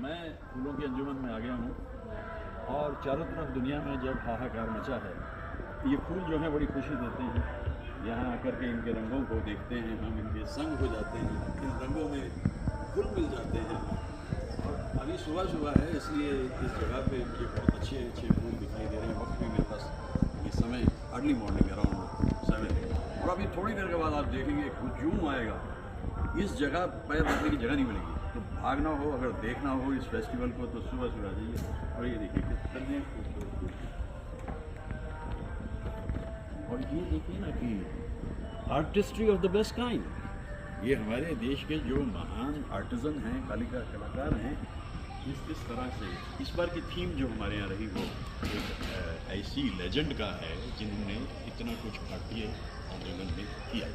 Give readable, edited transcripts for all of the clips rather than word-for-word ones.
मैं फूलों की अंजुमन में आ गया हूँ और चारों तरफ दुनिया में जब हाहाकार मचा है, ये फूल जो हैं बड़ी खुशी देते हैं। यहाँ आकर के इनके रंगों को देखते हैं, हम इनके संग हो जाते हैं, इन रंगों में घुल मिल जाते हैं। और अभी सुबह है, इसलिए इस जगह पे मुझे बहुत अच्छे फूल दिखाई दे रहे हैं। वक्त भी मेरे पास इस समय अर्ली मॉर्निंग अराउंड 7 और अभी थोड़ी देर के बाद आप देखेंगे हजूम आएगा। इस जगह पैर रखने की जगह नहीं मिलेगी, तो भागना हो, अगर देखना हो इस फेस्टिवल को तो सुबह आ जाइए। और ये देखिए कितने खूबसूरत फूल, और ये देखिए ना कि artistry of the best kind. ये हमारे देश के जो महान आर्टिजन हैं, कलाकार हैं, इस तरह से इस बार की थीम जो हमारे यहाँ रही वो एक ऐसी लेजेंड का है जिन्होंने इतना कुछ भारतीय आंदोलन में किया।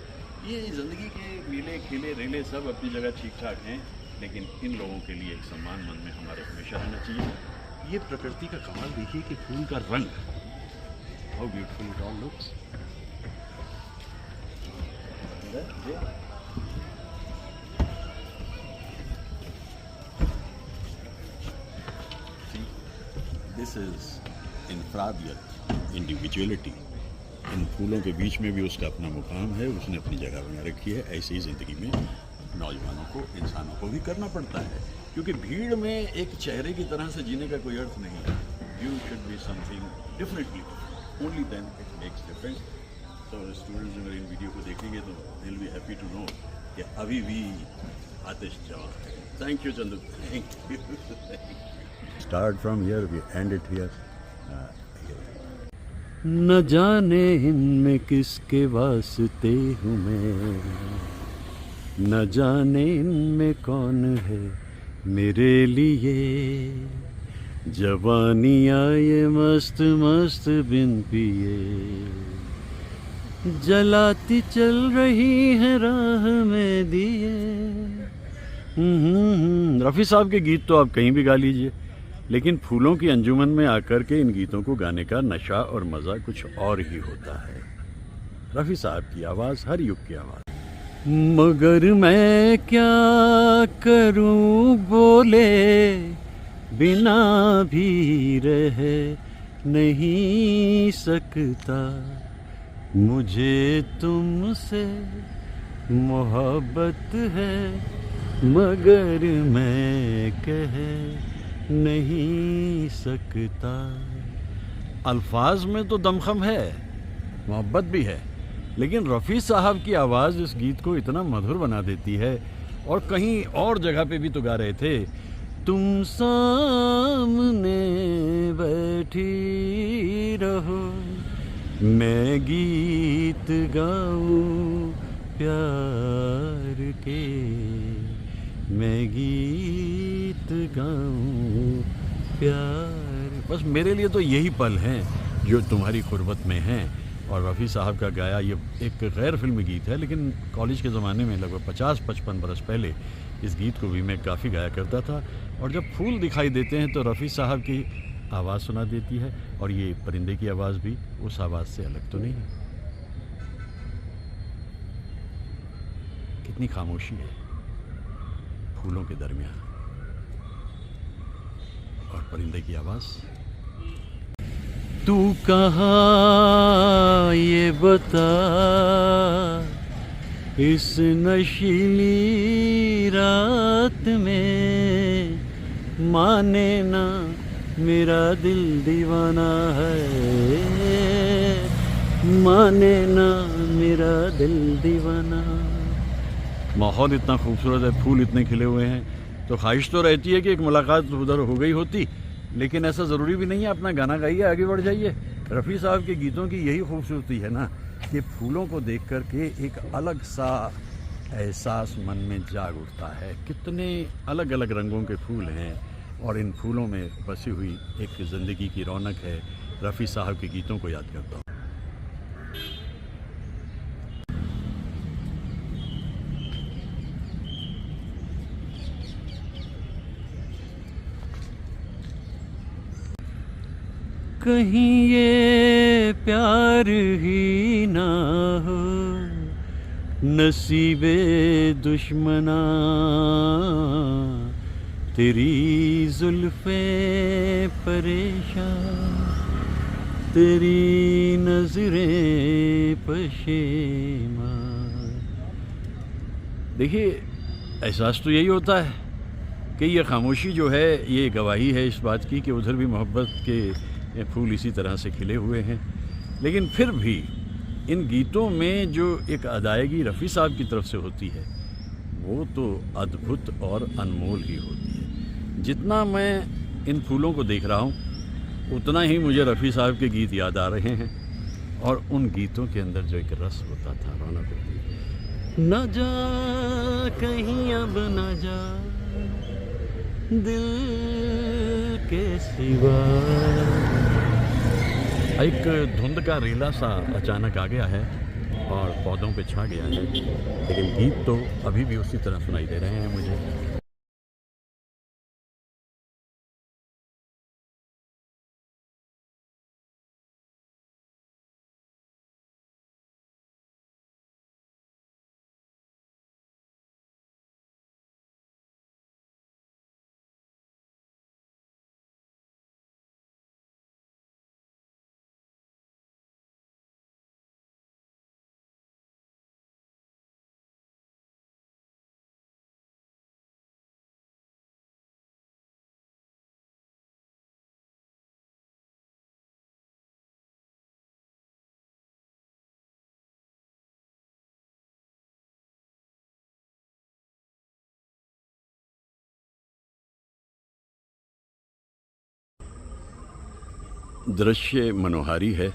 ये ज़िंदगी के मेले खेले रेले सब अपनी जगह ठीक ठाक हैं, लेकिन इन लोगों के लिए एक सम्मान मन में हमारे हमेशा रहना चाहिए। ये प्रकृति का कमाल देखिए कि फूल का रंग, how beautiful it all looks. This is इंफ्रादियत इंडिविजुअलिटी। इन फूलों के बीच में भी उसका अपना मुकाम है, उसने अपनी जगह बना रखी है। ऐसे ही ज़िंदगी में नौजवानों को, इंसानों को भी करना पड़ता है, क्योंकि भीड़ में एक चेहरे की तरह से जीने का कोई अर्थ नहीं है। You should be something differently, only then it makes difference. तो स्टूडेंट्स अगर इन वीडियो को देखेंगे तो they will be happy to know कि अभी भी आतिश जवान है। Thank you Chandu, thank you. Start from here, we end it here. न जाने इनमें किसके वास्ते हूँ मैं, न जाने इनमें कौन है मेरे लिए। जवानी आए मस्त मस्त बिन पिए, जलाती चल रही है राह में दिए। रफ़ी साहब के गीत तो आप कहीं भी गा लीजिए, लेकिन फूलों की अंजुमन में आकर के इन गीतों को गाने का नशा और मज़ा कुछ और ही होता है। रफ़ी साहब की आवाज़ हर युग की आवाज़। मगर मैं क्या करूं बोले बिना भी रह नहीं सकता, मुझे तुमसे मोहब्बत है मगर मैं कह नहीं सकता। अल्फाज में तो दमखम है, मोहब्बत भी है, लेकिन रफ़ी साहब की आवाज़ इस गीत को इतना मधुर बना देती है। और कहीं और जगह पे भी तो गा रहे थे, तुम सामने बैठी रहो मैं गीत गाऊं प्यार के, मैं गीत गाऊं प्यार। बस मेरे लिए तो यही पल हैं जो तुम्हारी गुर्बत में हैं। और रफ़ी साहब का गाया ये एक गैर फिल्मी गीत है, लेकिन कॉलेज के ज़माने में लगभग 50-55 बरस पहले इस गीत को भी मैं काफ़ी गाया करता था। और जब फूल दिखाई देते हैं तो रफ़ी साहब की आवाज़ सुना देती है, और ये परिंदे की आवाज़ भी उस आवाज़ से अलग तो नहीं है। कितनी खामोशी है फूलों के दरमियान, और परिंदे की आवाज़। तू कहाँ ये बता इस नशीली रात में, माने ना मेरा दिल दीवाना है, माने ना मेरा दिल दीवाना। माहौल इतना खूबसूरत है, फूल इतने खिले हुए हैं, तो ख्वाहिश तो रहती है कि एक मुलाकात उधर हो गई होती, लेकिन ऐसा ज़रूरी भी नहीं है। अपना गाना गाइए, आगे बढ़ जाइए। रफ़ी साहब के गीतों की यही खूबसूरती है ना, कि फूलों को देख कर के एक अलग सा एहसास मन में जाग उठता है। कितने अलग अलग रंगों के फूल हैं, और इन फूलों में बसी हुई एक ज़िंदगी की रौनक है। रफ़ी साहब के गीतों को याद करता हूँ। कहीं ये प्यार ही ना हो नसीबे दुश्मना, तेरी जुल्फे परेशान, तेरी नजरें पशेमान। देखिए, एहसास तो यही होता है कि ये खामोशी जो है ये गवाही है इस बात की कि उधर भी मोहब्बत के फूल इसी तरह से खिले हुए हैं। लेकिन फिर भी इन गीतों में जो एक अदायगी रफ़ी साहब की तरफ से होती है वो तो अद्भुत और अनमोल ही होती है। जितना मैं इन फूलों को देख रहा हूँ उतना ही मुझे रफ़ी साहब के गीत याद आ रहे हैं, और उन गीतों के अंदर जो एक रस होता था, रौनक होती थी। न जा कहीं अब न जा दिल के सिवा। एक धुंध का रेला सा अचानक आ गया है और पौधों पे छा गया है, लेकिन गीत तो अभी भी उसी तरह सुनाई दे रहे हैं मुझे। दृश्य मनोहारी है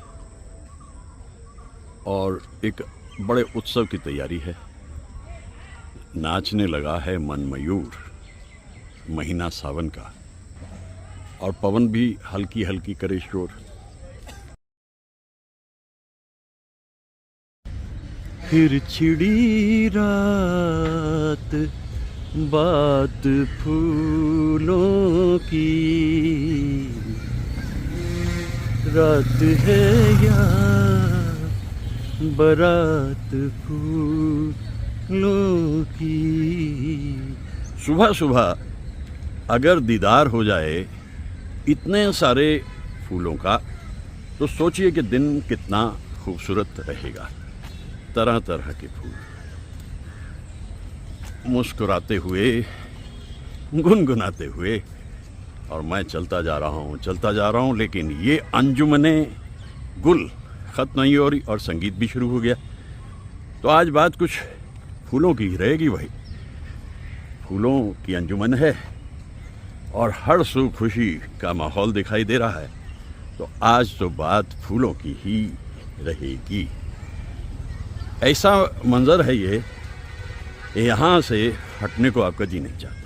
और एक बड़े उत्सव की तैयारी है। नाचने लगा है मन मयूर, महीना सावन का, और पवन भी हल्की हल्की करे शोर। फिर छिड़ी रात बात फूलों की, रात है या बारात फूलों की। सुबह सुबह अगर दीदार हो जाए इतने सारे फूलों का तो सोचिए कि दिन कितना खूबसूरत रहेगा। तरह तरह के फूल मुस्कुराते हुए, गुनगुनाते हुए, और मैं चलता जा रहा हूँ, लेकिन ये अंजुमने गुल ख़त्म नहीं हो रही और संगीत भी शुरू हो गया। तो आज बात कुछ फूलों की रहेगी। भाई, फूलों की अंजुमन है और हर सू खुशी का माहौल दिखाई दे रहा है, तो आज तो बात फूलों की ही रहेगी। ऐसा मंजर है ये, यहाँ से हटने को आपका जी नहीं चाहता।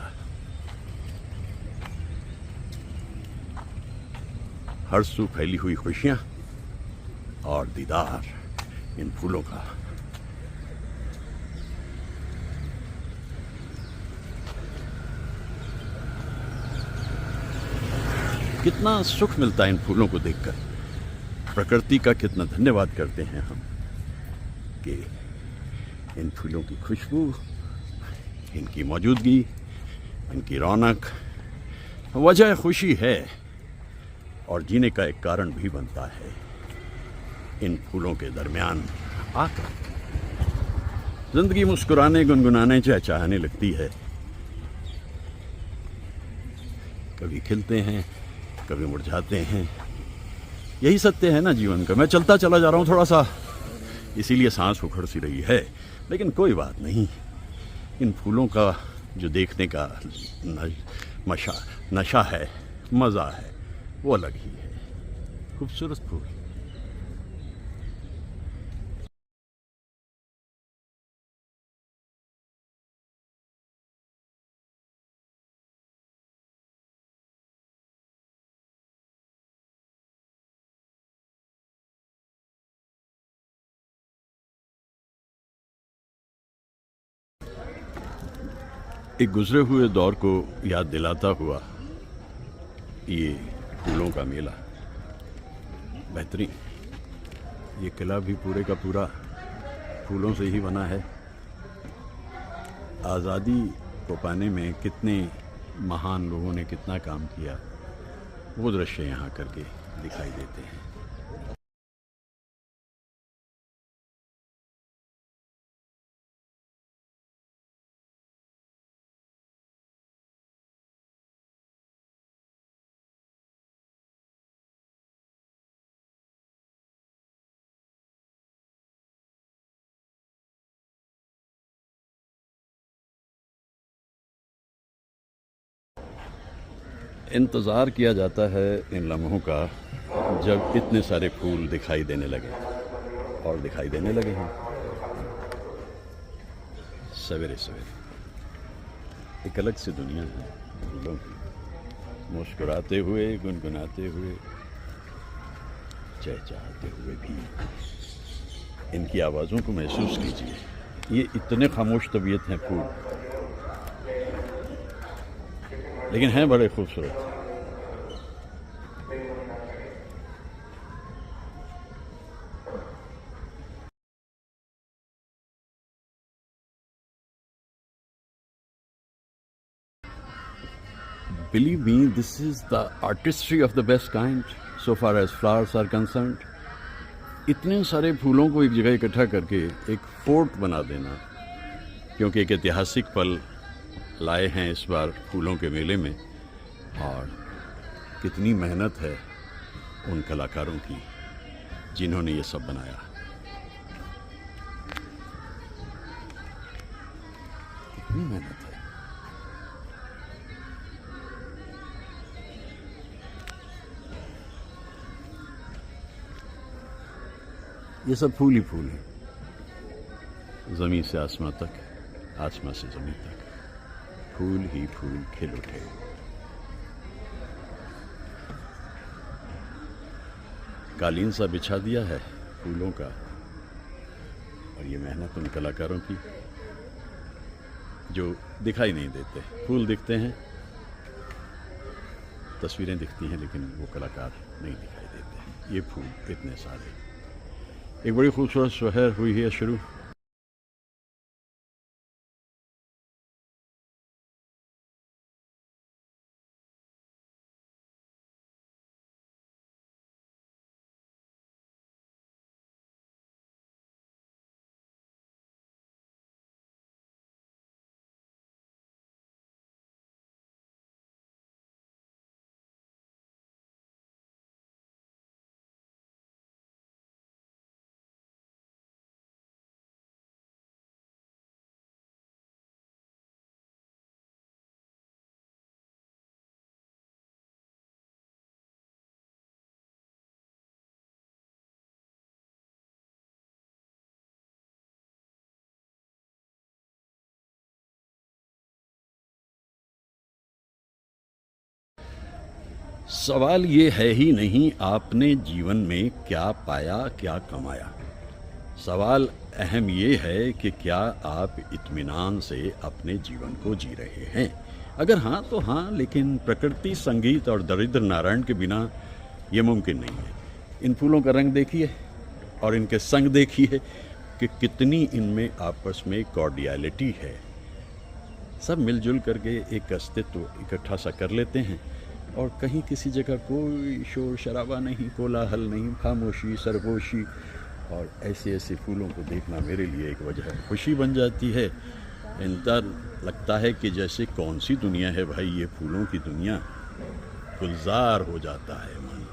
हर सू फैली हुई खुशियाँ और दीदार इन फूलों का। कितना सुख मिलता है इन फूलों को देखकर। प्रकृति का कितना धन्यवाद करते हैं हम कि इन फूलों की खुशबू, इनकी मौजूदगी, इनकी रौनक वजह खुशी है और जीने का एक कारण भी बनता है। इन फूलों के दरमियान आकर जिंदगी मुस्कुराने, गुनगुनाने, चहचहाने लगती है। कभी खिलते हैं, कभी मुरझाते हैं। यही सत्य है ना जीवन का। मैं चलता चला जा रहा हूँ थोड़ा सा, इसीलिए सांस उखड़ सी रही है, लेकिन कोई बात नहीं। इन फूलों का जो देखने का नशा है, मज़ा है, वो अलग ही है। खूबसूरत फूल। एक गुजरे हुए दौर को याद दिलाता हुआ ये फूलों का मेला बेहतरीन। ये किला भी पूरे का पूरा फूलों से ही बना है। आज़ादी को पाने में कितने महान लोगों ने कितना काम किया, वो दृश्य यहाँ करके दिखाई देते हैं। इंतज़ार किया जाता है इन लम्हों का जब इतने सारे फूल दिखाई देने लगे, और दिखाई देने लगे हैं सवेरे सवेरे। एक अलग सी दुनिया है फूलों की, मुस्कुराते हुए, गुनगुनाते हुए, चहचहाते हुए भी। इनकी आवाज़ों को महसूस कीजिए, ये इतने खामोश तबीयत हैं फूल, लेकिन हैं बड़े खूबसूरत। Believe me, this is the artistry of the best kind so far as flowers are concerned. इतने सारे फूलों को एक जगह इकट्ठा करके एक फोर्ट बना देना, क्योंकि एक ऐतिहासिक पल लाए हैं इस बार फूलों के मेले में, और कितनी मेहनत है उन कलाकारों की जिन्होंने ये सब बनाया। कितनी मेहनत है। ये सब फूल ही फूल हैं, ज़मीन से आसमां तक, आसमां से ज़मीन तक, फूल ही फूल खिल उठे। कालीन सा बिछा दिया है फूलों का, और ये मेहनत उन कलाकारों की जो दिखाई नहीं देते। फूल दिखते हैं, तस्वीरें दिखती हैं, लेकिन वो कलाकार नहीं दिखाई देते। ये फूल इतने सारे। एक बड़ी खूबसूरत शहर हुई है शुरू। सवाल ये है ही नहीं आपने जीवन में क्या पाया, क्या कमाया। सवाल अहम ये है कि क्या आप इत्मीनान से अपने जीवन को जी रहे हैं। अगर हाँ तो हाँ, लेकिन प्रकृति, संगीत और दरिद्र नारायण के बिना ये मुमकिन नहीं है। इन फूलों का रंग देखिए और इनके संग देखिए कि कितनी इनमें आपस में कॉर्डियलिटी है। सब मिलजुल करके एक अस्तित्व इकट्ठा सा कर लेते हैं, और कहीं किसी जगह कोई शोर शराबा नहीं, कोलाहल नहीं, खामोशी, सरगोशी। और ऐसे ऐसे फूलों को देखना मेरे लिए एक वजह खुशी बन जाती है। इंतज़ार लगता है कि जैसे कौन सी दुनिया है भाई, ये फूलों की दुनिया। गुलजार हो जाता है मन।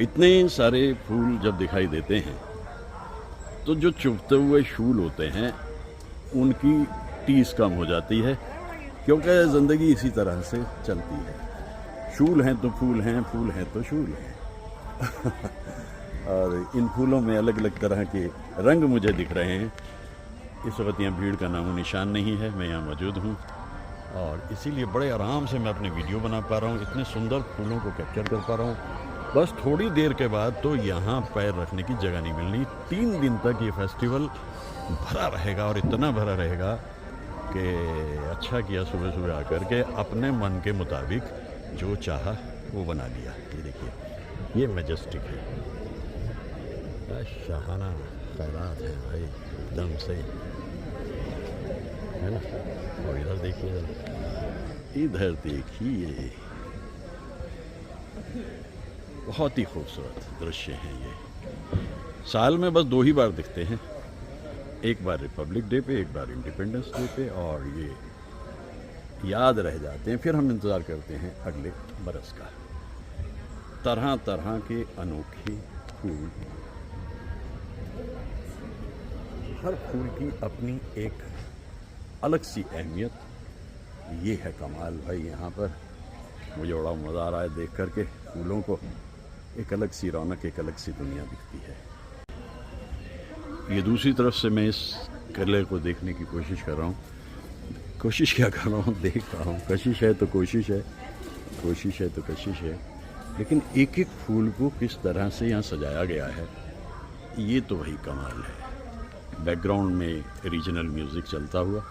इतने सारे फूल जब दिखाई देते हैं तो जो चुभते हुए शूल होते हैं उनकी टीस कम हो जाती है, क्योंकि ज़िंदगी इसी तरह से चलती है। शूल हैं तो फूल हैं, फूल हैं तो शूल हैं। और इन फूलों में अलग अलग तरह के रंग मुझे दिख रहे हैं। इस वक्त यहाँ भीड़ का नामो निशान नहीं है। मैं यहाँ मौजूद हूँ और इसीलिए बड़े आराम से मैं अपने वीडियो बना पा रहा हूँ, इतने सुंदर फूलों को कैप्चर कर पा रहा हूँ। बस थोड़ी देर के बाद तो यहाँ पैर रखने की जगह नहीं मिलनी। 3 दिन तक ये फेस्टिवल भरा रहेगा और इतना भरा रहेगा कि अच्छा किया सुबह सुबह आकर के अपने मन के मुताबिक जो चाहा वो बना लिया। ये देखिए, ये मैजेस्टिक है, क्या शाहाना खैरात है भाई, एकदम से है ना। और इधर देखिए, इधर देखिए, बहुत ही खूबसूरत दृश्य हैं ये। साल में बस 2 ही बार दिखते हैं, एक बार रिपब्लिक डे पे, एक बार इंडिपेंडेंस डे पे, और ये याद रह जाते हैं। फिर हम इंतज़ार करते हैं अगले बरस का। तरह तरह के अनोखे फूल, हर फूल की अपनी एक अलग सी अहमियत। ये है कमाल भाई, यहाँ पर मुझे बड़ा मज़ा आ रहा है देख करके फूलों को। एक अलग सी रौनक, एक अलग सी दुनिया दिखती है। ये दूसरी तरफ से मैं इस किले को देखने की कोशिश कर रहा हूँ। कोशिश क्या कर रहा हूँ, देख रहा हूँ। कशिश है तो कोशिश है, कोशिश है तो कशिश है। लेकिन एक एक फूल को किस तरह से यहाँ सजाया गया है, ये तो वही कमाल है। बैकग्राउंड में रीजनल म्यूज़िक चलता हुआ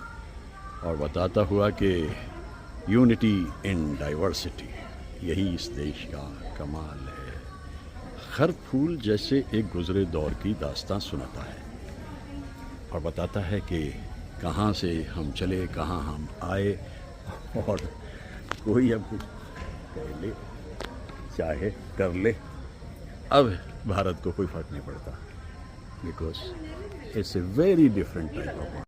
और बताता हुआ कि यूनिटी इन डाइवर्सिटी, यही इस देश का कमाल है। हर फूल जैसे एक गुजरे दौर की दास्तां सुनाता है और बताता है कि कहाँ से हम चले, कहाँ हम आए। और कोई अब कुछ कह ले, चाहे कर ले, अब भारत को कोई फर्क नहीं पड़ता, because it's a very different type of.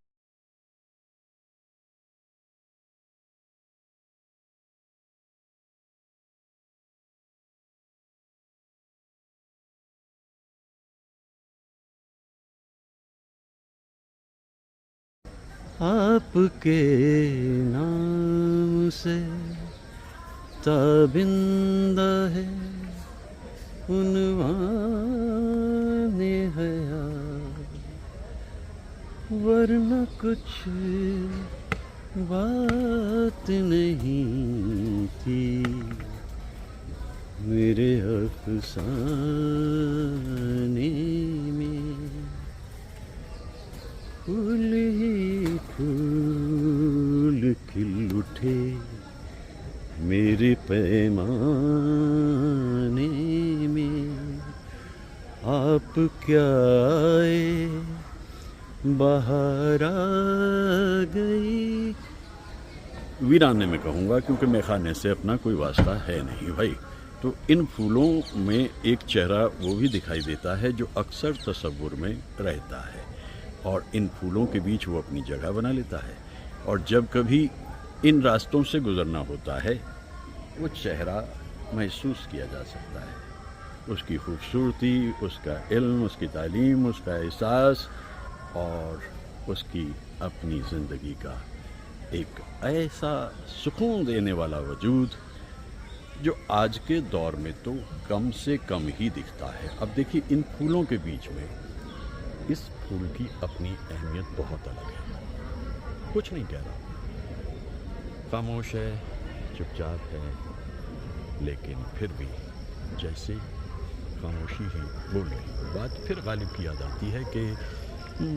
आपके नाम से ताबिंदा है उन्वाने हयात, वरना कुछ बात नहीं थी मेरे अफसाने में। फूल ही फूल खिल उठे मेरे पैमाने में, आप क्या आए बाहर आ गई। वीराने में कहूँगा, क्योंकि मैं खाने से अपना कोई वास्ता है नहीं भाई। तो इन फूलों में एक चेहरा वो भी दिखाई देता है जो अक्सर तसव्वुर में रहता है, और इन फूलों के बीच वो अपनी जगह बना लेता है। और जब कभी इन रास्तों से गुज़रना होता है, वो चेहरा महसूस किया जा सकता है, उसकी खूबसूरती, उसका इल्म, उसकी तालीम, उसका एहसास और उसकी अपनी ज़िंदगी का एक ऐसा सुकून देने वाला वजूद जो आज के दौर में तो कम से कम ही दिखता है। अब देखिए, इन फूलों के बीच में इस फूल की अपनी अहमियत बहुत अलग है। कुछ नहीं कह रहा, खामोश है, चुपचाप है, लेकिन फिर भी जैसे खामोशी ही बोल रही बात। फिर गालिब की याद आती है कि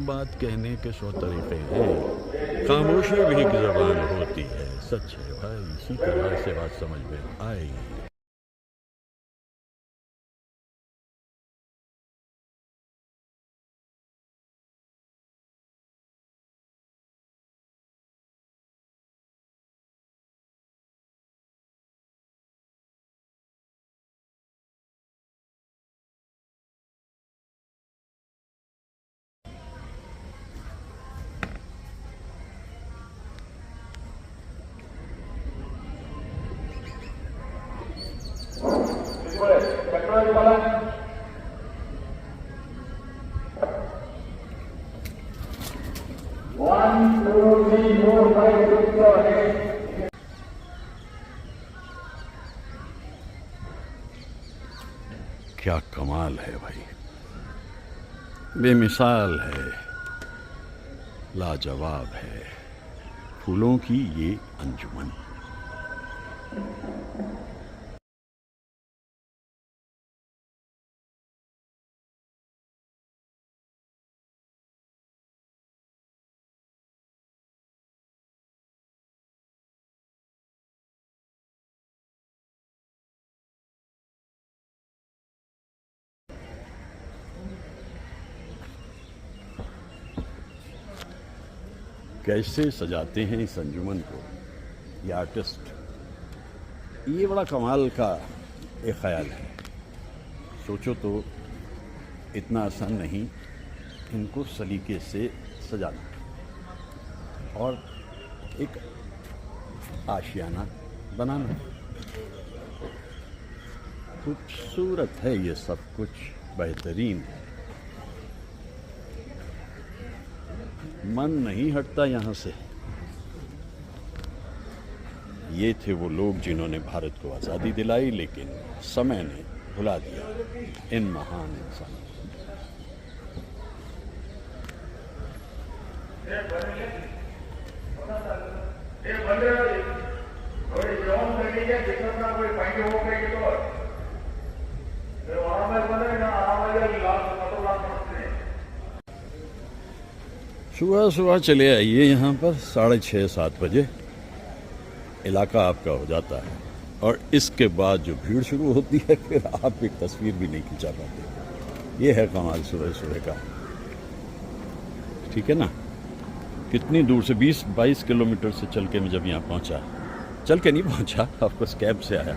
बात कहने के 100 तरीक़े हैं, खामोशी भी एक ज़बान होती है। सच है भाई, इसी तरह से बात समझ में आएगी। क्या कमाल है भाई, बेमिसाल है। लाजवाब है फूलों की ये अंजुमन। कैसे सजाते हैं इस अंजुमन को ये आर्टिस्ट, ये बड़ा कमाल का एक ख्याल है। सोचो तो इतना आसान नहीं इनको सलीके से सजाना और एक आशियाना बनाना। खूबसूरत है ये सब कुछ, बेहतरीन है, मन नहीं हटता यहाँ से। ये थे वो लोग जिन्होंने भारत को आज़ादी दिलाई, लेकिन समय ने भुला दिया इन महान इंसानों को। सुबह सुबह चले आइए यहाँ पर 6:30-7 बजे, इलाका आपका हो जाता है और इसके बाद जो भीड़ शुरू होती है फिर आप एक तस्वीर भी नहीं खिंचा पाते। ये है कमाल सुबह सुबह का, ठीक है ना। कितनी दूर से 20-22 किलोमीटर से चल के मैं जब यहाँ पहुँचा, चल के नहीं पहुँचा, ऑफकोर्स कैब से आया,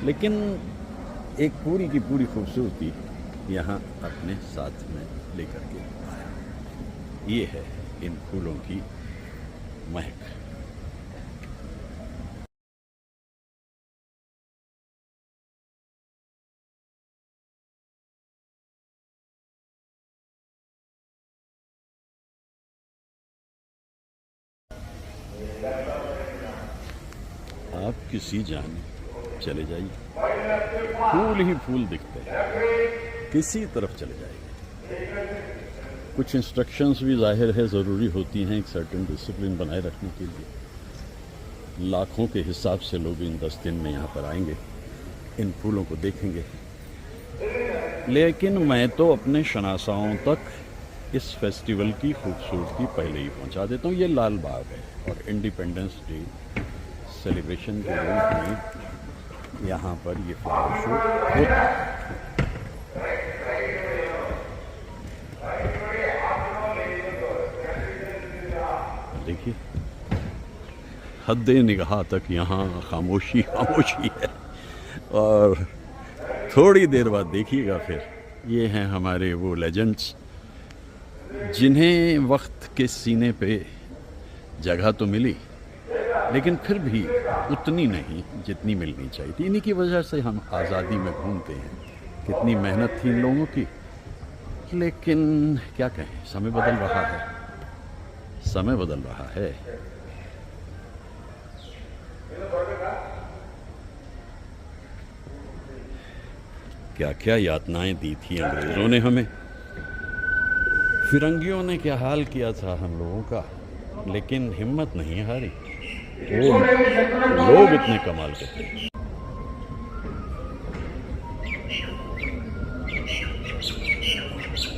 लेकिन एक पूरी की पूरी खूबसूरती यहाँ अपने साथ में लेकर के आया। ये है इन फूलों की महक। आप किसी जाने चले जाइए, फूल ही फूल दिखते हैं, किसी तरफ चले जाइए। कुछ इंस्ट्रक्शंस भी जाहिर है ज़रूरी होती हैं एक सर्टेन डिसिप्लिन बनाए रखने के लिए। लाखों के हिसाब से लोग इन 10 दिन में यहाँ पर आएंगे, इन फूलों को देखेंगे, लेकिन मैं तो अपने शनासाओं तक इस फेस्टिवल की खूबसूरती पहले ही पहुँचा देता हूँ। ये लाल बाग है और इंडिपेंडेंस डे सेलिब्रेशन के रूप में यहाँ पर ये फ्लावर शो होता है। देखिए हद निगाह तक यहाँ खामोशी खामोशी है और थोड़ी देर बाद देखिएगा फिर ये हैं हमारे वो लेजेंड्स जिन्हें वक्त के सीने पे जगह तो मिली, लेकिन फिर भी उतनी नहीं जितनी मिलनी चाहिए थी। इन्हीं की वजह से हम आज़ादी में घूमते हैं। कितनी मेहनत थी इन लोगों की, लेकिन क्या कहें, समय बदल रहा है, समय बदल रहा है। क्या क्या यातनाएं दी थी अंग्रेज़ों ने हमें, फिरंगियों ने क्या हाल किया था हम लोगों का, लेकिन हिम्मत नहीं हारी। वो लोग इतने कमाल के थे।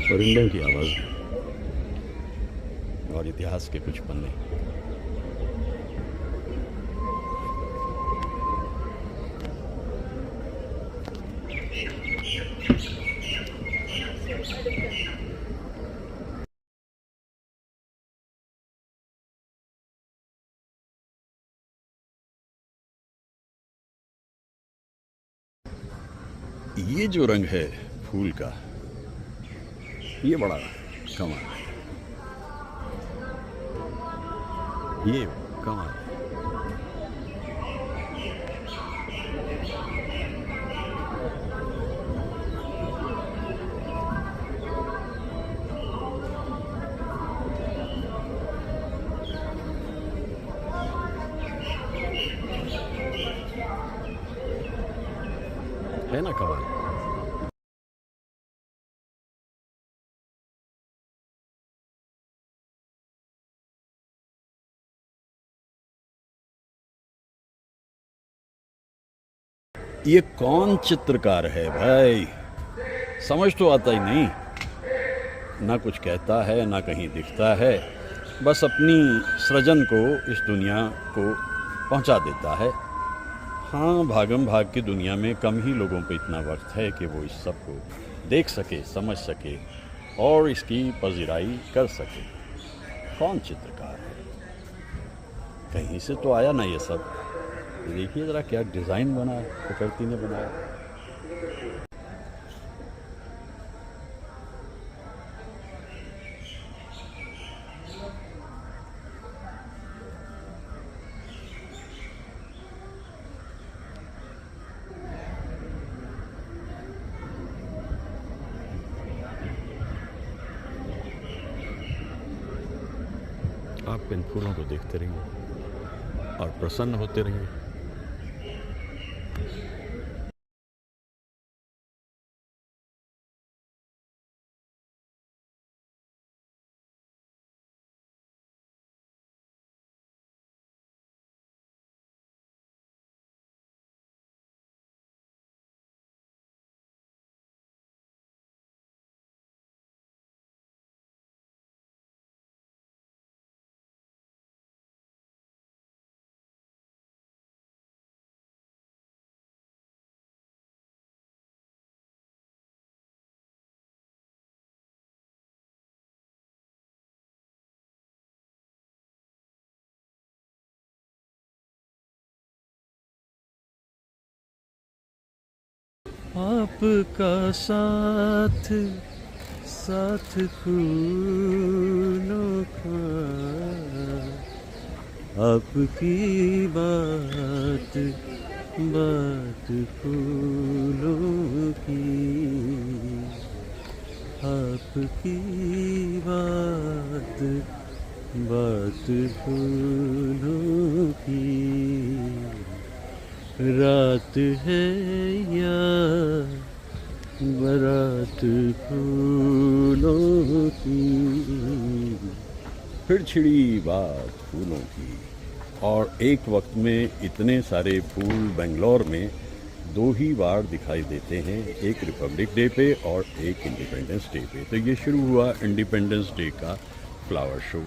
परिंदों की आवाज़ और इतिहास के कुछ पन्ने। ये जो रंग है फूल का, ये बड़ा कमाल है, ये कमाल है। है ना कमाल। ये कौन चित्रकार है भाई? समझ तो आता ही नहीं, ना कुछ कहता है ना कहीं दिखता है, बस अपनी सृजन को इस दुनिया को पहुंचा देता है। हाँ, भागम भाग की दुनिया में कम ही लोगों पे इतना वक्त है कि वो इस सब को देख सके, समझ सके और इसकी पजीराई कर सके। कौन चित्रकार है? कहीं से तो आया ना ये सब। देखिए ज़रा क्या डिज़ाइन बना है, प्रकृति ने बनाया। आप इन फूलों को देखते रहिए और प्रसन्न होते रहिए। आपका साथ साथ फूलों का, आपकी बात बात फूलों की, आपकी बात बात फूलों की। रात है या बारात फूलों की, फिर छिड़ी बात फूलों की। और एक वक्त में इतने सारे फूल बेंगलोर में दो ही बार दिखाई देते हैं, एक रिपब्लिक डे पे और एक इंडिपेंडेंस डे पे। तो ये शुरू हुआ इंडिपेंडेंस डे का फ्लावर शो।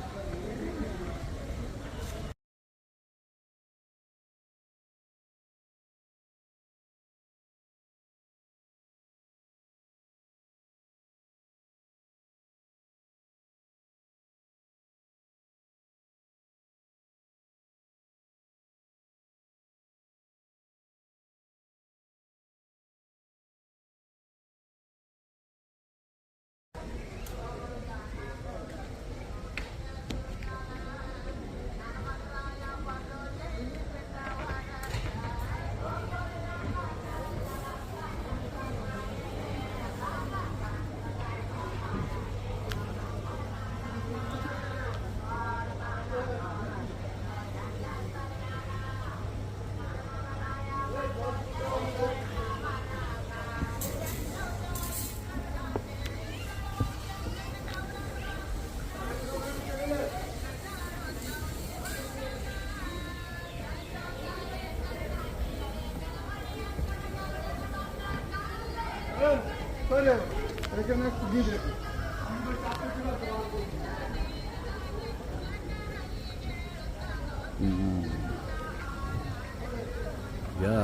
या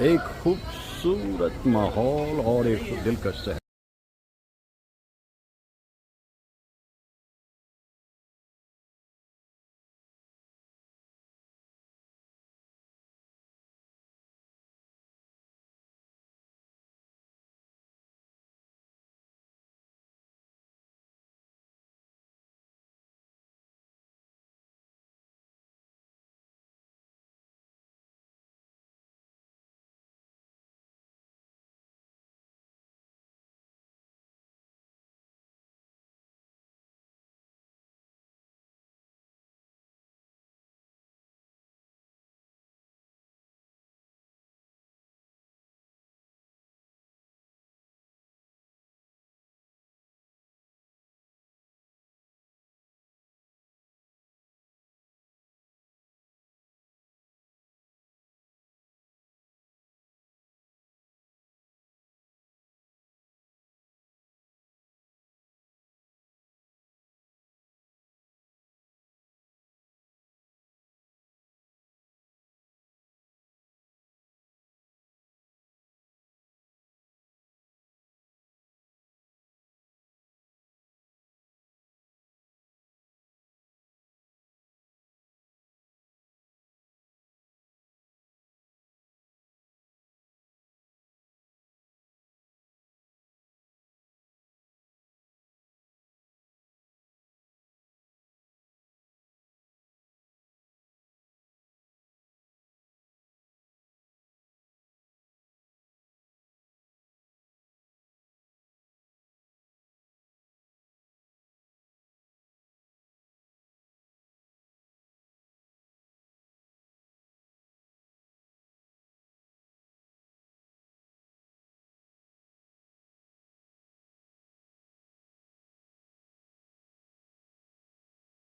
एक खूबसूरत माहौल और एक दिलकश शहर।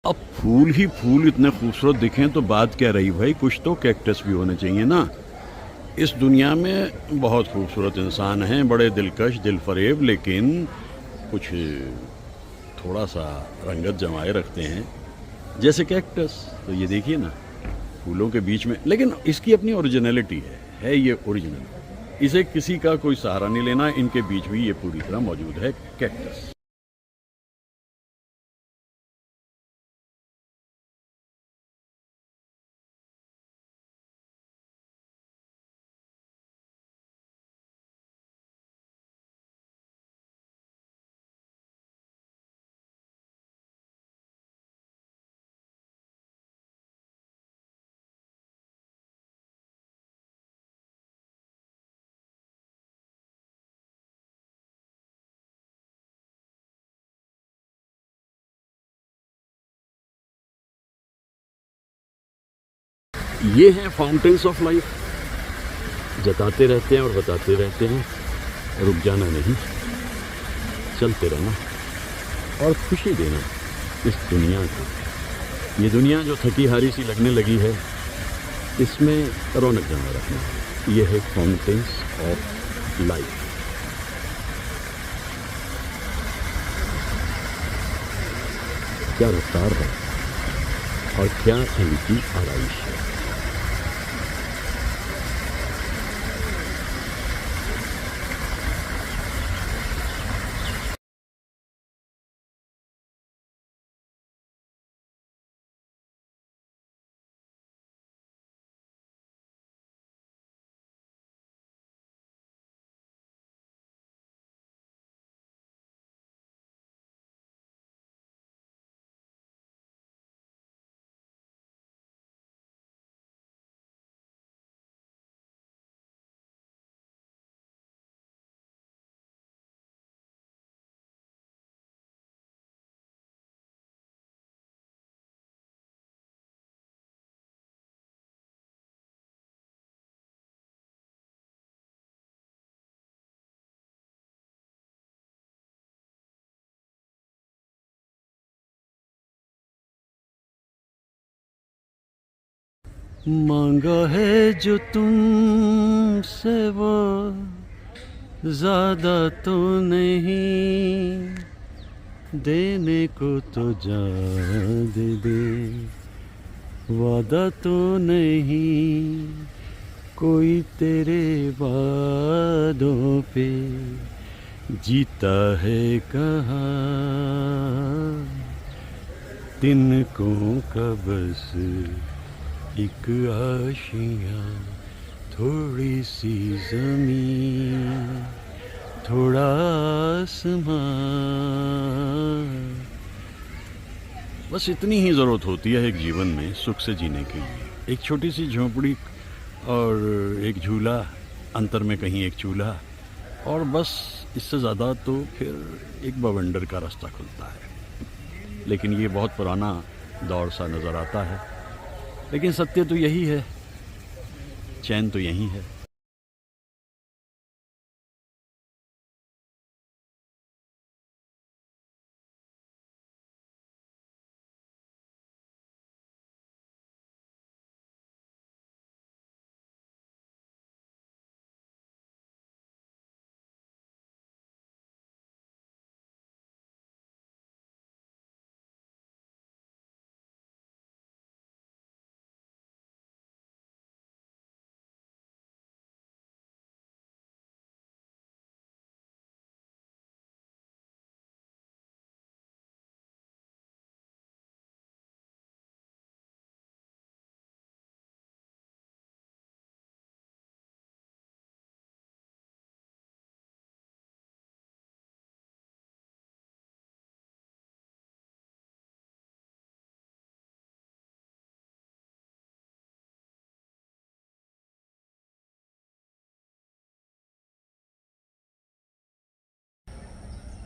अब फूल ही फूल इतने खूबसूरत दिखें तो बात क्या रही भाई, कुछ तो कैक्टस भी होने चाहिए ना। इस दुनिया में बहुत खूबसूरत इंसान हैं, बड़े दिलकश दिलफरेब, लेकिन कुछ थोड़ा सा रंगत जमाए रखते हैं, जैसे कैक्टस। तो ये देखिए ना, फूलों के बीच में, लेकिन इसकी अपनी ओरिजिनलिटी है ये ओरिजिनल। इसे किसी का कोई सहारा नहीं लेना, इनके बीच भी ये पूरी तरह मौजूद है कैक्टस। ये हैं फाउंटेन्स ऑफ लाइफ, जताते रहते हैं और बताते रहते हैं, रुक जाना नहीं, चलते रहना और खुशी देना इस दुनिया को। ये दुनिया जो थकी हारी सी लगने लगी है, इसमें रौनक जमा रखना। ये है फाउंटेन्स ऑफ लाइफ। क्या रफ्तार है और क्या इनकी आराइश है। मांगा है जो तुमसे वो ज्यादा तो नहीं, देने को तो जा दे, वादा तो नहीं कोई तेरे वादों पे, जीता है कहाँ तिनकों का बस एक आशियाँ, थोड़ी सी ज़मीन, थोड़ा आसमां, बस इतनी ही ज़रूरत होती है एक जीवन में सुख से जीने के लिए। एक छोटी सी झोंपड़ी और एक झूला, अंतर में कहीं एक चूल्हा, और बस इससे ज़्यादा तो फिर एक बवंडर का रास्ता खुलता है। लेकिन ये बहुत पुराना दौर सा नज़र आता है, लेकिन सत्य तो यही है, चैन तो यही है।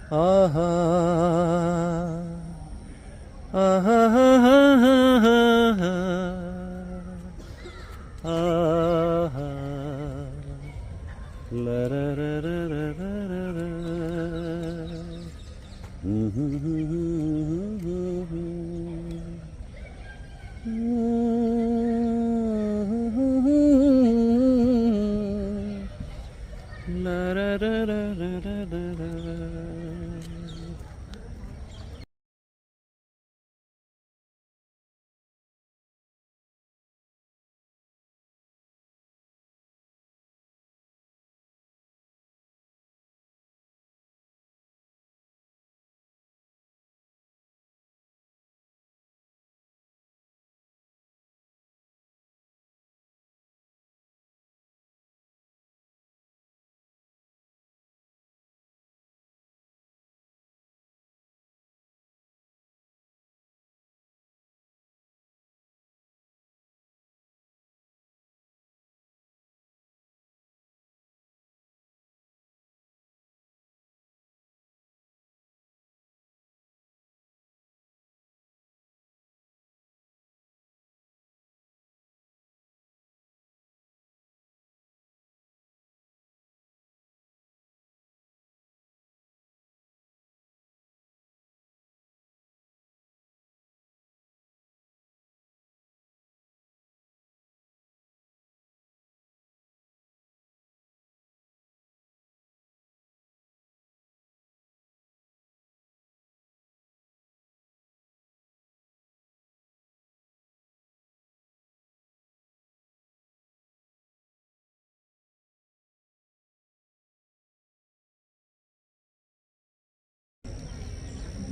आहा आहा आहा ला रा रा रा रा रा रा रा।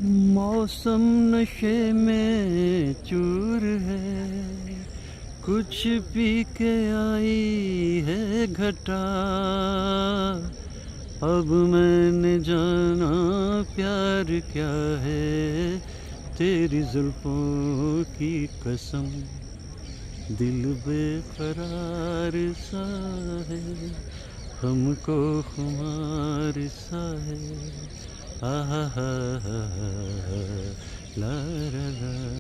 मौसम नशे में चूर है, कुछ पी के आई है घटा। अब मैंने जाना प्यार क्या है, तेरी जुल्फों की कसम। दिल बेकरार सा है, हमको खुमार सा है। आहा हा हा हा, ला ला ला।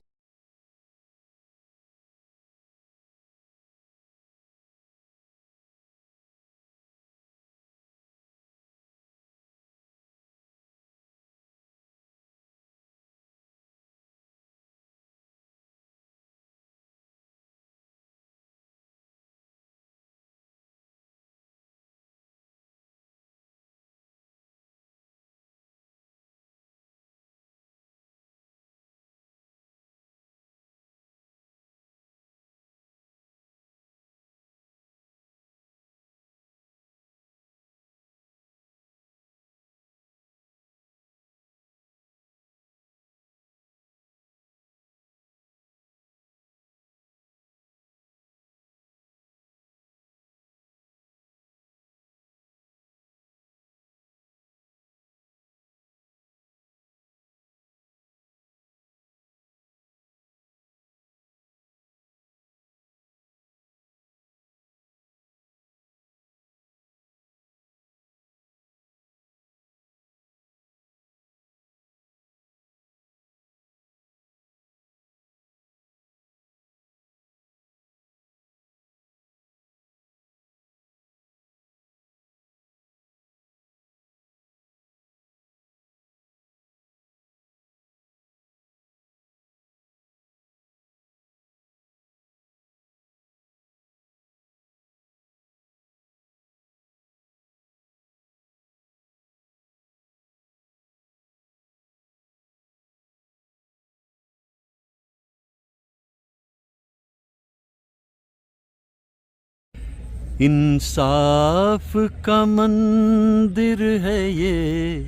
इंसाफ का मंदिर है ये,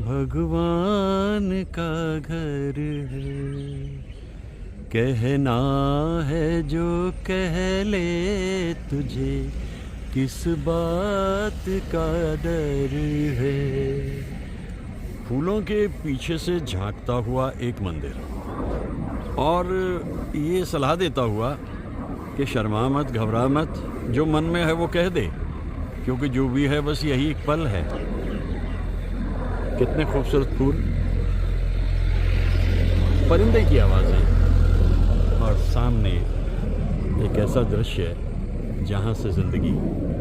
भगवान का घर है। कहना है जो कह ले तुझे, किस बात का डर है। फूलों के पीछे से झांकता हुआ एक मंदिर, और ये सलाह देता हुआ कि शर्मा मत, घबरा मत, जो मन में है वो कह दे, क्योंकि जो भी है बस यही एक पल है। कितने खूबसूरत फूल, परिंदे की आवाज़ें, और सामने एक ऐसा दृश्य है जहाँ से ज़िंदगी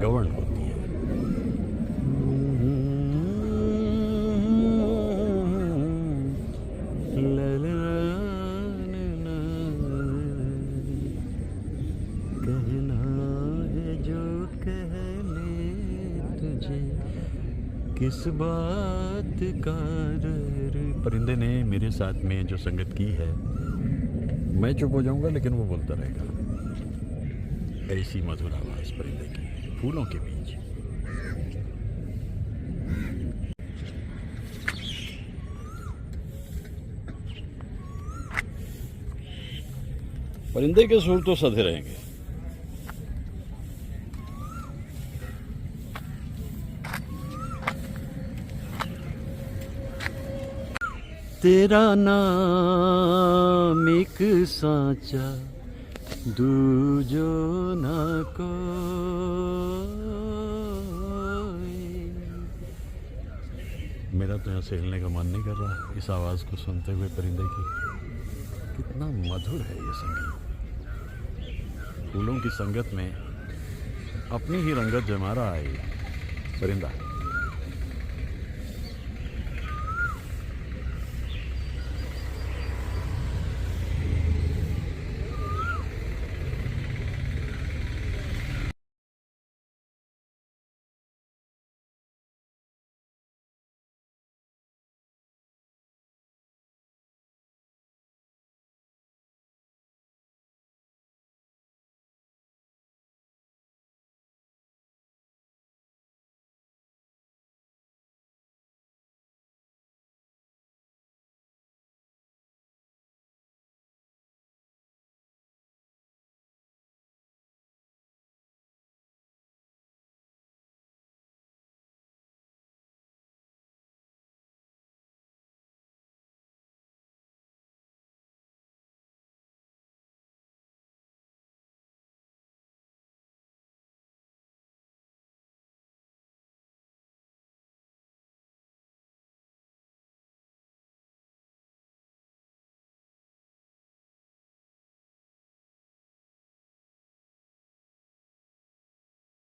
गवर्न होती है। कहना है जो कह ले तुझे, किस बात का डर। परिंदे ने मेरे साथ में जो संगत की है, मैं चुप हो जाऊंगा लेकिन वो बोलता रहेगा। ऐसी मधुर आवाज परिंदे की फूलों के बीच। परिंदे के सुर तो सधे रहेंगे। तेरा नाम एक सांचा, दूजो ना कोई। मेरा तो यहाँ से हिलने का मन नहीं कर रहा इस आवाज़ को सुनते हुए परिंदे की। कितना मधुर है ये संगीत। फूलों की संगत में अपनी ही रंगत जमा रहा है परिंदा।